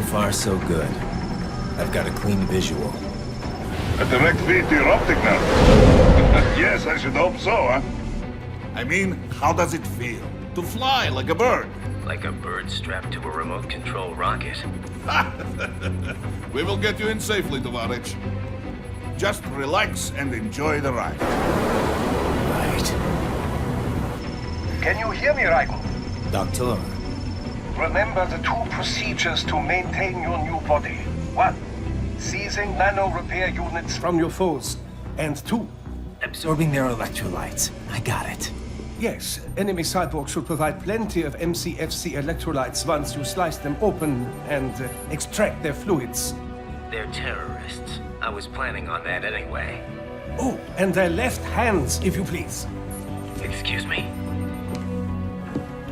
far, so good. I've got a clean visual. A direct feed to your optic nerve. Yes, I should hope so, huh? I mean, how does it feel? To fly like a bird? Like a bird strapped to a remote control rocket. We will get you in safely, Tovarich. Just relax and enjoy the ride. Right. Can you hear me, Raiden? Doctor. Remember the two procedures to maintain your new body. 1. Seizing nano-repair units from your foes. And 2. Absorbing their electrolytes. I got it. Yes, enemy cyborgs should provide plenty of MCFC electrolytes once you slice them open and extract their fluids. They're terrorists. I was planning on that anyway. Oh, and their left hands, if you please. Excuse me?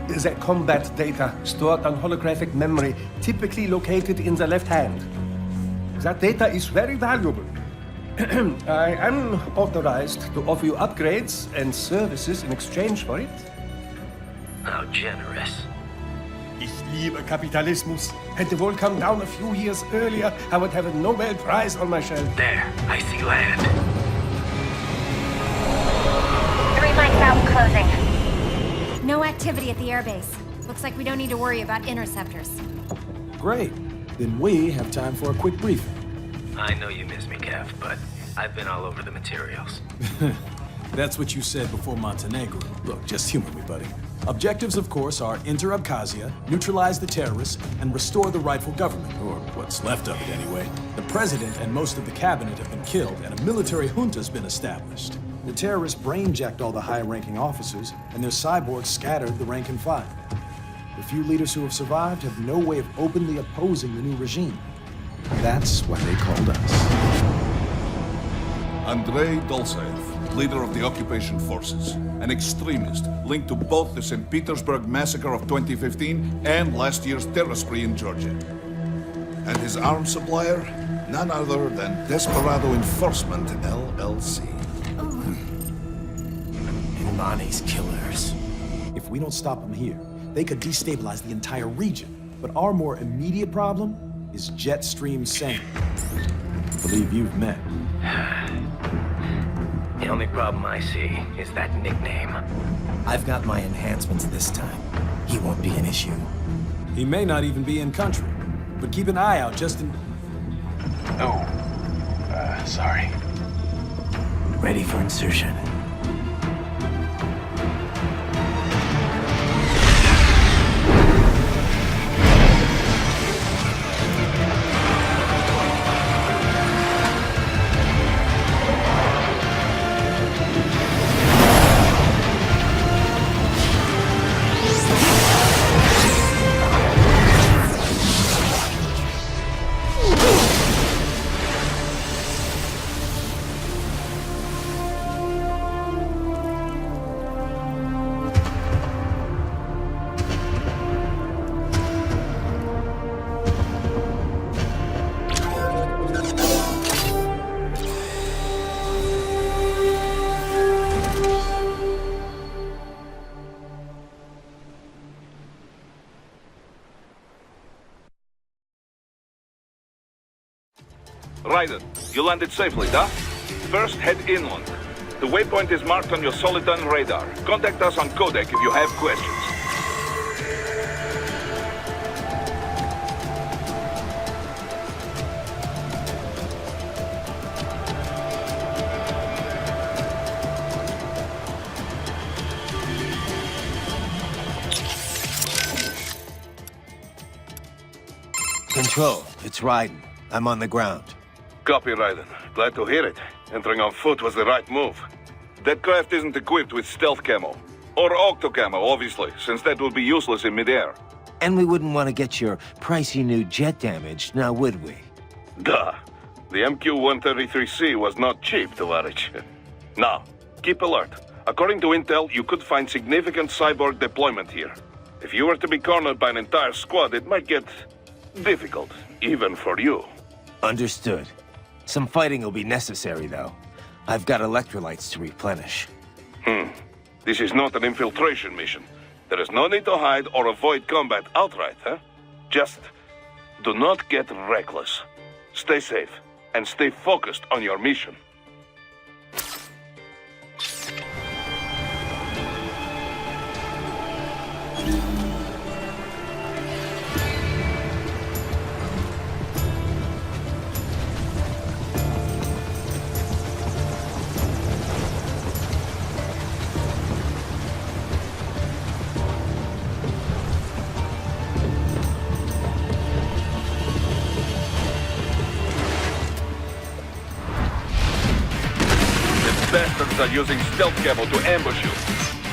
Their combat data stored on holographic memory, typically located in the left hand. That data is very valuable. I am authorized to offer you upgrades and services in exchange for it. How generous. Ich liebe Kapitalismus. Had the world come down a few years earlier, I would have a Nobel Prize on my shelf. There, I see land. 3 mics out closing. No activity at the airbase. Looks like we don't need to worry about interceptors. Great. Then we have time for a quick briefing. I know you miss me, Kev, but I've been all over the materials. That's what you said before Montenegro. Look, just humor me, buddy. Objectives, of course, are enter Abkhazia, neutralize the terrorists, and restore the rightful government, or what's left of it anyway. The president and most of the cabinet have been killed, and a military junta's been established. The terrorists brainjacked all the high-ranking officers, and their cyborgs scattered the rank and file. The few leaders who have survived have no way of openly opposing the new regime. That's why they called us. Andrei Dolzaev, leader of the occupation forces, an extremist linked to both the St. Petersburg massacre of 2015 and last year's terror spree in Georgia. And his arms supplier, none other than Desperado Enforcement, LLC. Imani's killers. If we don't stop them here, they could destabilize the entire region. But our more immediate problem is Jetstream Sane. I believe you've met. The only problem I see is that nickname. I've got my enhancements this time. He won't be an issue. He may not even be in country, but keep an eye out just in... Oh, sorry. Ready for insertion. Raiden, you landed safely, huh? First, head inland. The waypoint is marked on your Soliton radar. Contact us on codec if you have questions. Control, it's Raiden. I'm on the ground. Copy, Raiden. Glad to hear it. Entering on foot was the right move. That craft isn't equipped with stealth camo. Or octo camo, obviously, since that would be useless in midair. And we wouldn't want to get your pricey new jet damaged, now would we? Duh. The MQ-133C was not cheap, Tovarich. Now, keep alert. According to intel, you could find significant cyborg deployment here. If you were to be cornered by an entire squad, it might get difficult, even for you. Understood. Some fighting will be necessary, though. I've got electrolytes to replenish. This is not an infiltration mission. There is no need to hide or avoid combat outright, huh? Just Do not get reckless. Stay safe, and stay focused on your mission. Bastards are using stealth cable to ambush you.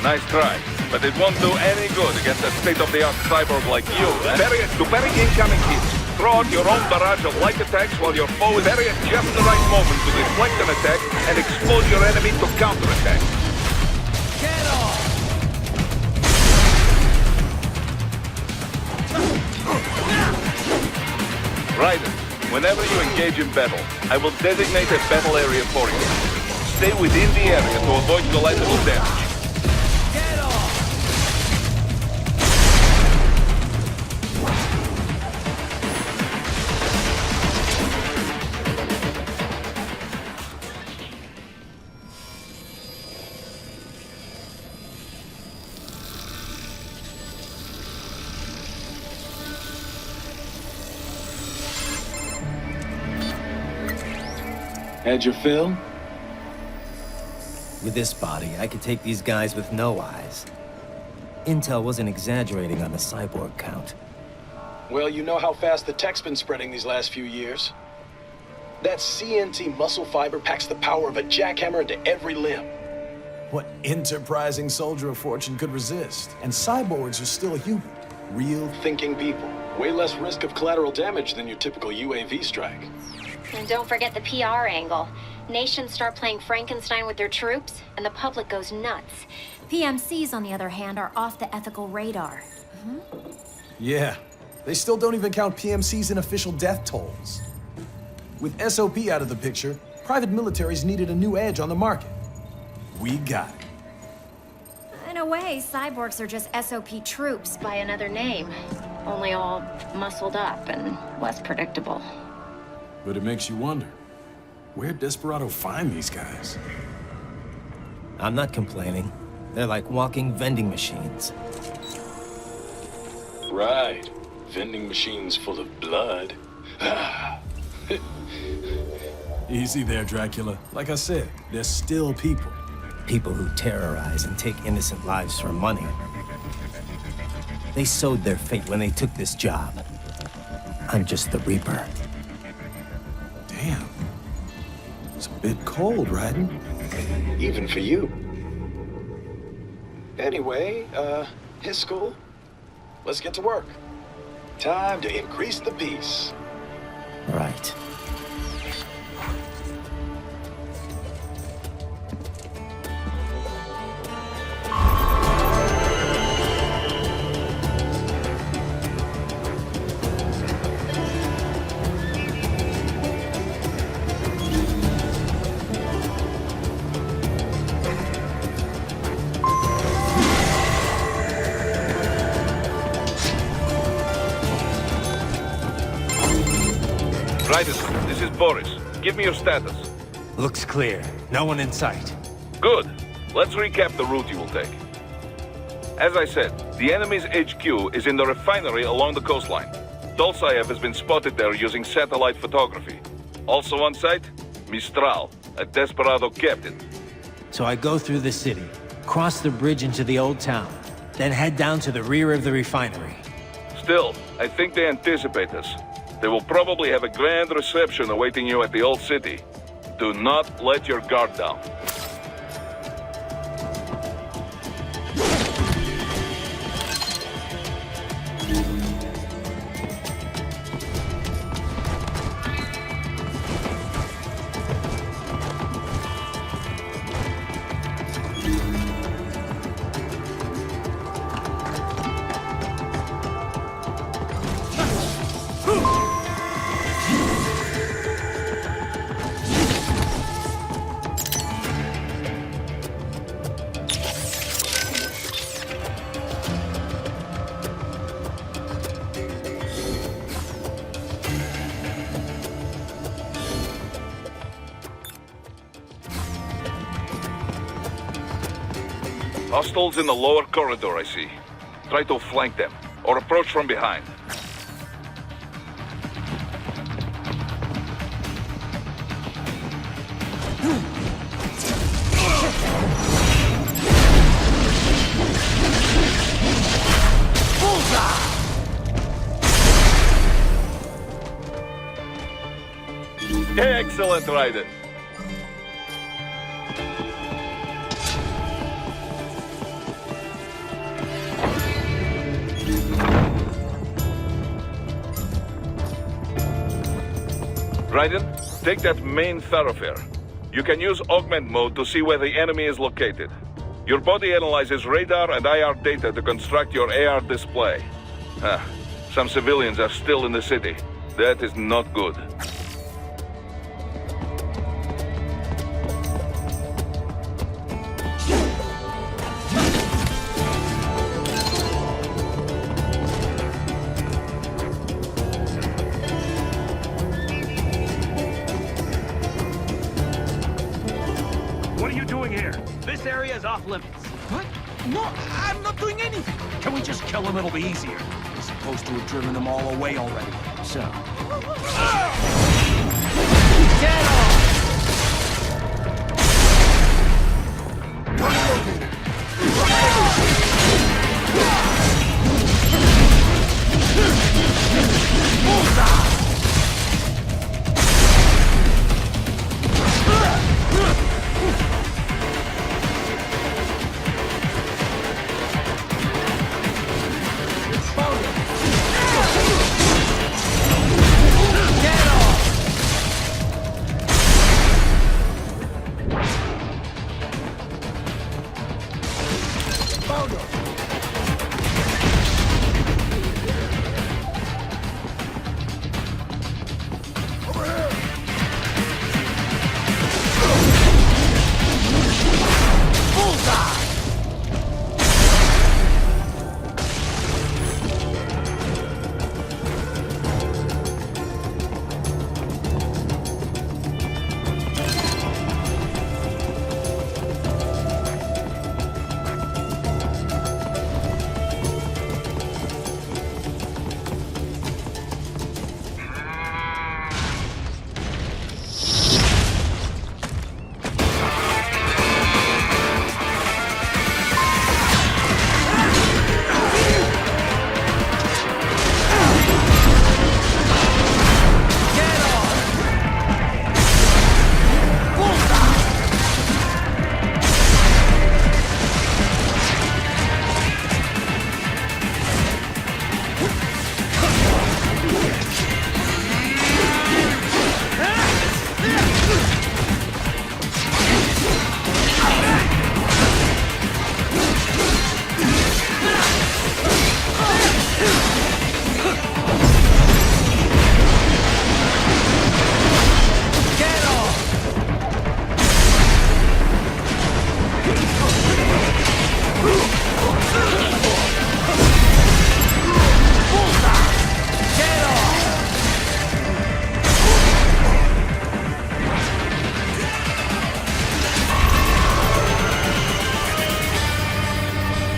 Nice try, but it won't do any good against a state-of-the-art cyborg like you. To bury incoming hits, throw out your own barrage of light attacks while your foe is bury at just the right moment to deflect an attack and expose your enemy to counterattack. Get off! Raiden, whenever you engage in battle, I will designate a battle area for you. Stay within the area to avoid collateral damage. Get off! Had your fill? With this body, I could take these guys with no eyes. Intel wasn't exaggerating on the cyborg count. Well, you know how fast the tech's been spreading these last few years. That CNT muscle fiber packs the power of a jackhammer into every limb. What enterprising soldier of fortune could resist? And cyborgs are still human. Real Thinking people. Way less risk of collateral damage than your typical UAV strike. And don't forget the PR angle. Nations start playing Frankenstein with their troops, and the public goes nuts. PMCs, on the other hand, are off the ethical radar. Yeah, they still don't even count PMCs in official death tolls. With SOP out of the picture, private militaries needed a new edge on the market. We got it. In a way, cyborgs are just SOP troops by another name. Only all muscled up and less predictable. But it makes you wonder, where'd Desperado find these guys? I'm not complaining. They're like walking vending machines. Right. Vending machines full of blood. Easy there, Dracula. Like I said, they're still people. People who terrorize and take innocent lives for money. They sowed their fate when they took this job. I'm just the Reaper. Damn. It's a bit cold, Raiden. Even for you. Anyway, his school. Let's get to work. Time to increase the peace. Right. Raiden, this is Boris. Give me your status. Looks clear. No one in sight. Good. Let's recap the route you will take. As I said, the enemy's HQ is in the refinery along the coastline. Dolsaev has been spotted there using satellite photography. Also on site, Mistral, a Desperado captain. So I go through the city, cross the bridge into the old town, then head down to the rear of the refinery. Still, I think they anticipate us. They will probably have a grand reception awaiting you at the old city. Do not let your guard down. Hostiles in the lower corridor, I see. Try to flank them, or approach from behind. Excellent, Raiden. Raiden, take that main thoroughfare. You can use augment mode to see where the enemy is located. Your body analyzes radar and IR data to construct your AR display. Some civilians are still in the city. That is not good. What are you doing here? This area is off limits. What? No, I'm not doing anything. Can we just kill him? It'll be easier. We're supposed to have driven them all away already. So. Get off!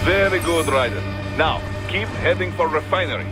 Very good, Raiden. Now, keep heading for refinery.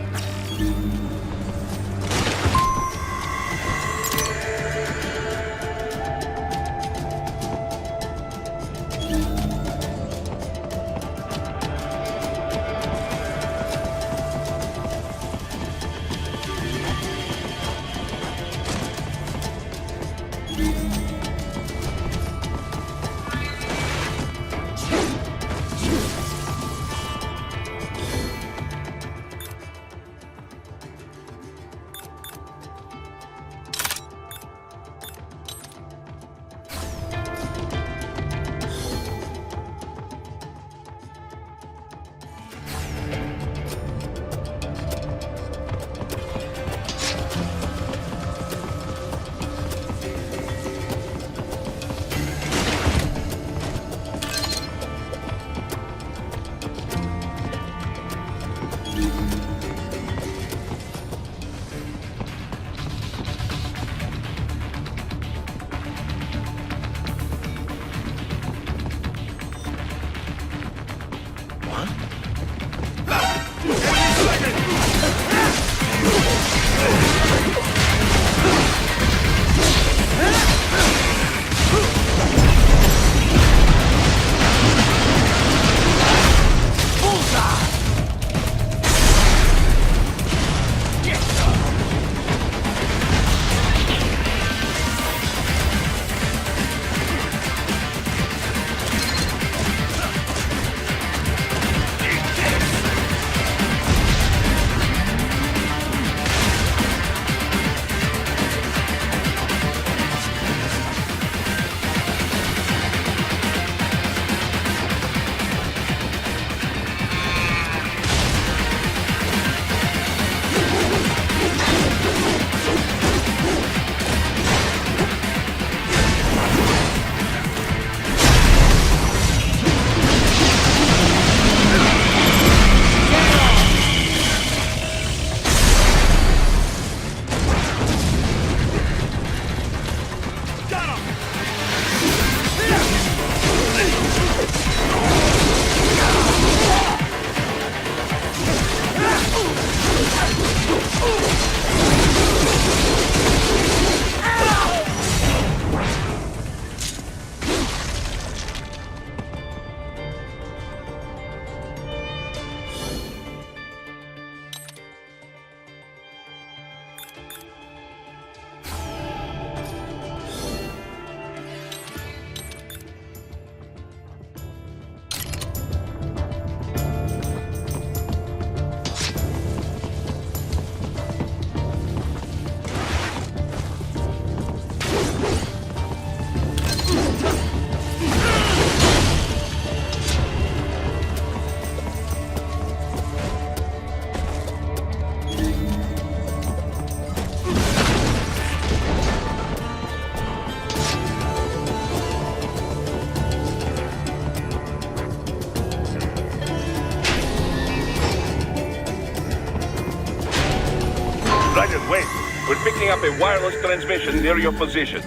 picking up a wireless transmission near your position.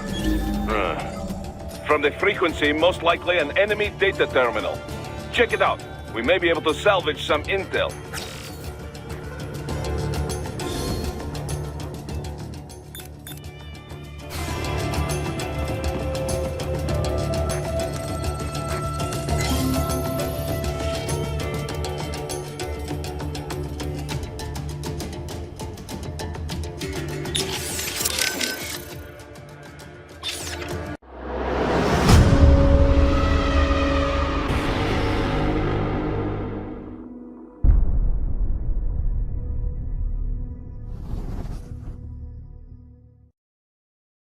From the frequency, most likely an enemy data terminal. Check it out. We may be able to salvage some intel.